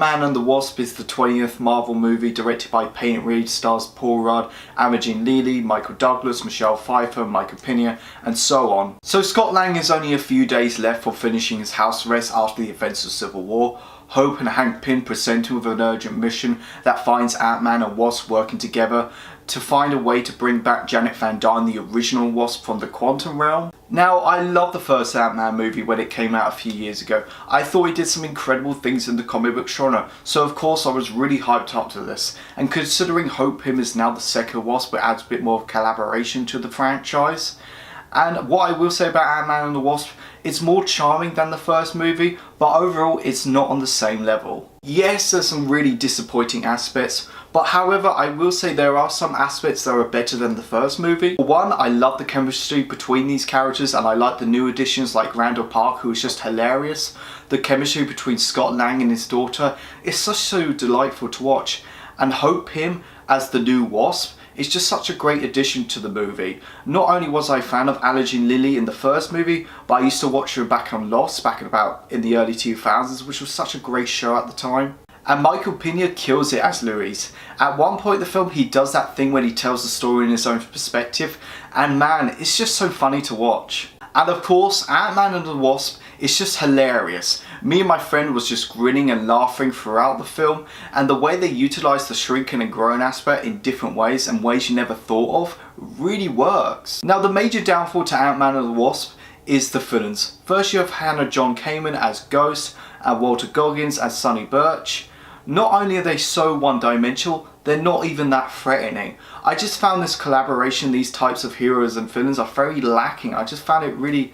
Ant-Man and the Wasp is the 20th Marvel movie directed by Peyton Reed, stars Paul Rudd, Imogen Lilly, Michael Douglas, Michelle Pfeiffer, Michael Pena, and so on. So Scott Lang is only a few days left for finishing his house arrest after the events of Civil War. Hope and Hank Pym present him with an urgent mission that finds Ant-Man and Wasp working together to find a way to bring back Janet Van Dyne, the original Wasp, from the quantum realm. Now, I love the first Ant-Man movie when it came out a few years ago. I thought he did some incredible things in the comic book genre, so of course I was really hyped up to this. And considering Hope Pym is now the second Wasp, it adds a bit more collaboration to the franchise. And what I will say about Ant-Man and the Wasp, it's more charming than the first movie, but overall it's not on the same level. Yes, there's some really disappointing aspects, but however I will say there are some aspects that are better than the first movie. For one, I love the chemistry between these characters, and I like the new additions like Randall Park, who is just hilarious. The chemistry between Scott Lang and his daughter is so delightful to watch, and Hope Pym as the new Wasp is just such a great addition to the movie. Not only was I a fan of Imogen Lilly in the first movie, but I used to watch her back on Lost back in the early 2000s, which was such a great show at the time. And Michael Pena kills it as Luis. At one point in the film he does that thing when he tells the story in his own perspective, and man, it's just so funny to watch. And of course, Ant-Man and the Wasp is just hilarious. Me and my friend was just grinning and laughing throughout the film, and the way they utilise the shrinking and growing aspect in different ways and ways you never thought of really works. Now, the major downfall to Ant-Man and the Wasp is the villains. First you have Hannah John-Kamen as Ghost and Walter Goggins as Sonny Birch. Not only are they so one-dimensional, they're not even that threatening. I just found this collaboration, these types of heroes and villains are very lacking. I just found it really,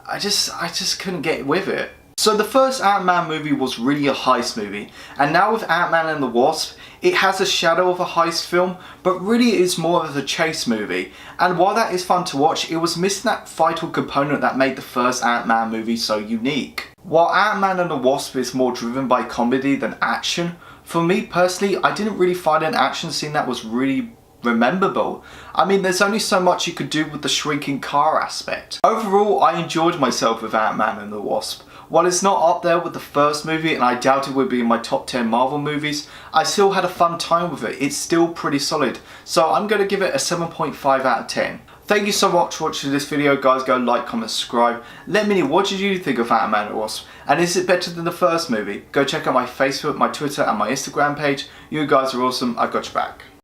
I just couldn't get with it. So the first Ant-Man movie was really a heist movie, and now with Ant-Man and the Wasp, it has a shadow of a heist film, but really it is more of a chase movie. And while that is fun to watch, it was missing that vital component that made the first Ant-Man movie so unique. While Ant-Man and the Wasp is more driven by comedy than action, for me personally, I didn't really find an action scene that was really rememberable. I mean, there's only so much you could do with the shrinking car aspect. Overall, I enjoyed myself with Ant-Man and the Wasp. While it's not up there with the first movie, and I doubt it would be in my top 10 Marvel movies, I still had a fun time with it. It's still pretty solid. So I'm going to give it a 7.5 out of 10. Thank you so much for watching this video, guys. Go like, comment, subscribe. Let me know, what did you think of Ant-Man and the Wasp? And is it better than the first movie? Go check out my Facebook, my Twitter and my Instagram page. You guys are awesome. I've got your back.